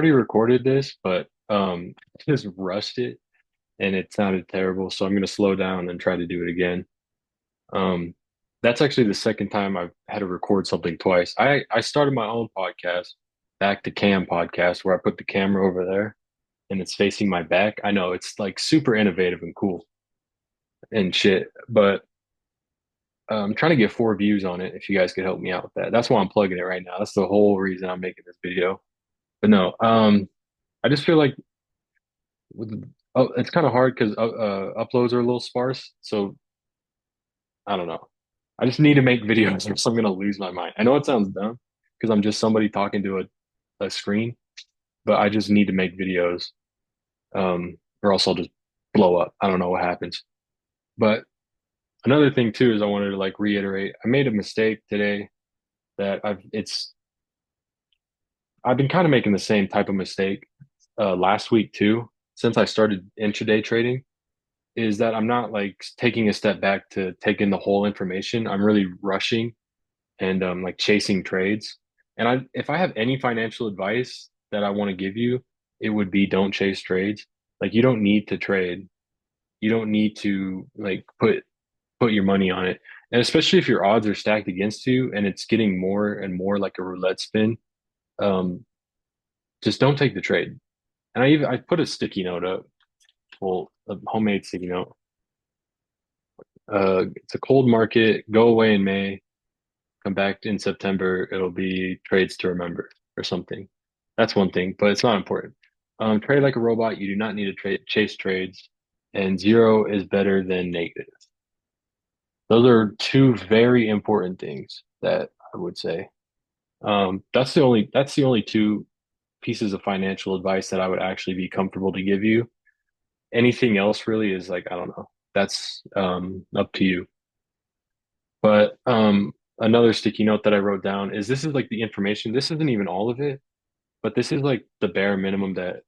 already recorded this, but I just rushed it and it sounded terrible. So I'm gonna slow down and try to do it again. Um, that's actually the second time I've had to record something twice. I started my own podcast, Back to Cam podcast, where I put the camera over there and it's facing my back. I know it's like super innovative and cool and shit, but I'm trying to get 4 views on it. If you guys could help me out with that, that's why I'm plugging it right now. That's the whole reason I'm making this video. But no, I just feel like it's kind of hard because uploads are a little sparse. So I don't know. I just need to make videos or else I'm gonna lose my mind. I know it sounds dumb because I'm just somebody talking to a screen, but I just need to make videos, or else I'll just blow up. I don't know what happens. But another thing too is I wanted to like reiterate. I made a mistake today that I've been kind of making the same type of mistake last week too since I started intraday trading. Is that I'm not like taking a step back to take in the whole information. I'm really rushing and like chasing trades. And if I have any financial advice that I want to give you, it would be don't chase trades. Like you don't need to trade. You don't need to like put your money on it. And especially if your odds are stacked against you and it's getting more and more like a roulette spin, um, just don't take the trade. And I put a sticky note up, well, a homemade sticky note. It's a cold market. Go away in May. Come back in September. It'll be trades to remember or something. That's one thing, but it's not important. Trade like a robot. You do not need to chase trades, and zero is better than negative. Those are two very important things that I would say. That's the only two pieces of financial advice that I would actually be comfortable to give you. Anything else really is like, I don't know. That's up to you. But another sticky note that I wrote down is this is like the information. This isn't even all of it, but this is like the bare minimum that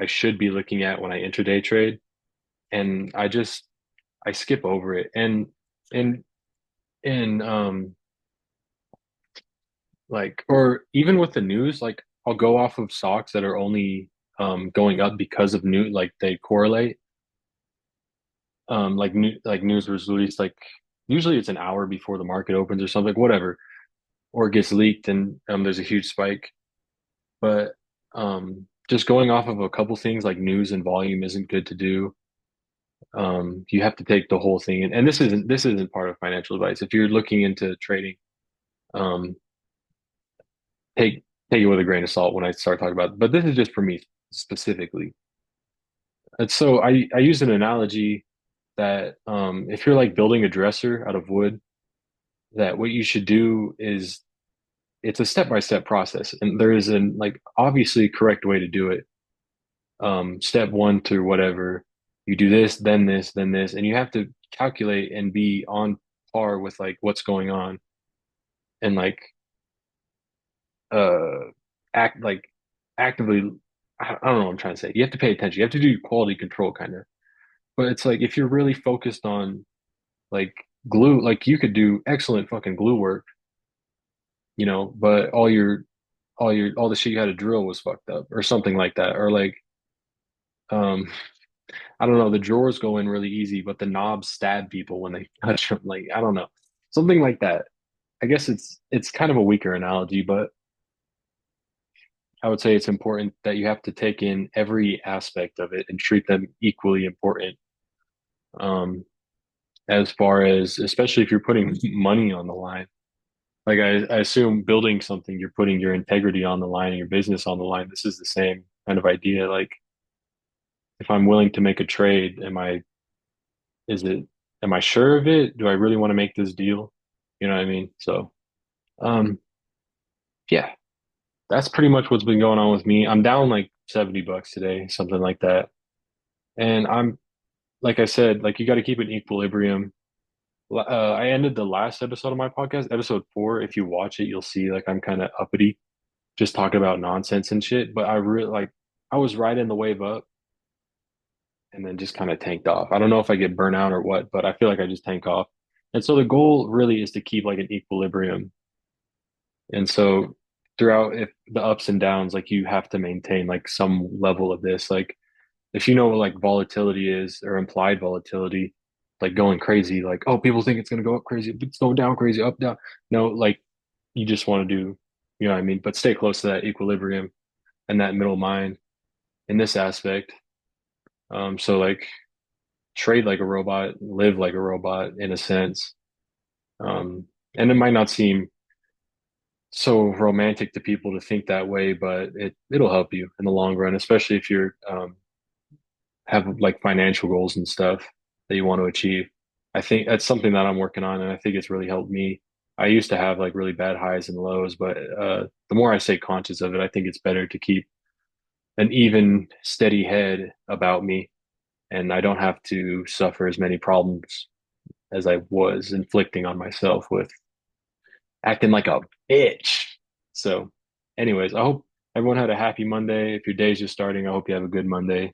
I should be looking at when I intraday trade. And I skip over it. And and like or even with the news, like I'll go off of stocks that are only going up because of new like they correlate. Like news was released like usually it's an hour before the market opens or something, whatever, or it gets leaked and there's a huge spike. But just going off of a couple things like news and volume isn't good to do. You have to take the whole thing, and this isn't part of financial advice. If you're looking into trading, um, take take it with a grain of salt when I start talking about it. But this is just for me specifically. And so I use an analogy that if you're like building a dresser out of wood, that what you should do is it's a step-by-step process, and there is an like obviously correct way to do it. Step one through whatever, you do this, then this, and you have to calculate and be on par with like what's going on and like uh act like actively I don't know what I'm trying to say. You have to pay attention. You have to do quality control kind of. But it's like if you're really focused on like glue, like you could do excellent fucking glue work, but all the shit you had to drill was fucked up or something like that. Or like um I don't know, the drawers go in really easy, but the knobs stab people when they touch them. Like, I don't know. Something like that. I guess it's kind of a weaker analogy, but I would say it's important that you have to take in every aspect of it and treat them equally important. Um, as far as especially if you're putting money on the line. Like I assume building something, you're putting your integrity on the line and your business on the line. This is the same kind of idea. Like if I'm willing to make a trade, is it am I sure of it? Do I really want to make this deal? You know what I mean? So, um, yeah, that's pretty much what's been going on with me. I'm down like $70 today, something like that. And I'm, like I said, like you got to keep an equilibrium. I ended the last episode of my podcast, episode 4. If you watch it, you'll see like I'm kind of uppity, just talking about nonsense and shit. But I was riding the wave up and then just kind of tanked off. I don't know if I get burnt out or what, but I feel like I just tank off. And so the goal really is to keep like an equilibrium. And so throughout if the ups and downs, like you have to maintain like some level of this. Like if you know what like volatility is or implied volatility, like going crazy, like, oh, people think it's gonna go up crazy, but it's going down crazy, up, down. No, like you just want to do, you know what I mean? But stay close to that equilibrium and that middle mind in this aspect. So like trade like a robot, live like a robot in a sense. Um, and it might not seem so romantic to people to think that way, but it'll help you in the long run, especially if you're have like financial goals and stuff that you want to achieve. I think that's something that I'm working on, and I think it's really helped me. I used to have like really bad highs and lows, but the more I stay conscious of it, I think it's better to keep an even, steady head about me, and I don't have to suffer as many problems as I was inflicting on myself with acting like a bitch. So, anyways, I hope everyone had a happy Monday. If your day's just starting, I hope you have a good Monday.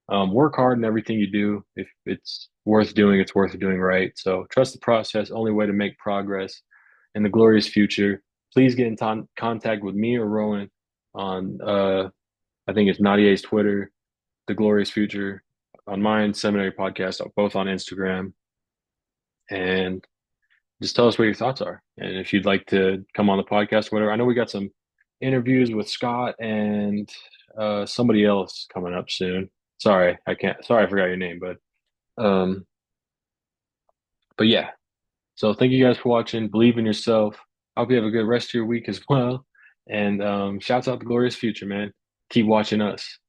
Work hard in everything you do. If it's worth doing right. So trust the process, only way to make progress in the glorious future. Please get in contact with me or Rowan on, I think it's Nadia's Twitter, The Glorious Future, on mine, Seminary Podcast, both on Instagram. And just tell us what your thoughts are. And if you'd like to come on the podcast, whatever. I know we got some interviews with Scott and somebody else coming up soon. Sorry, I can't. Sorry, I forgot your name, um, but yeah. So thank you guys for watching. Believe in yourself. I hope you have a good rest of your week as well. And shouts out the glorious future, man. Keep watching us.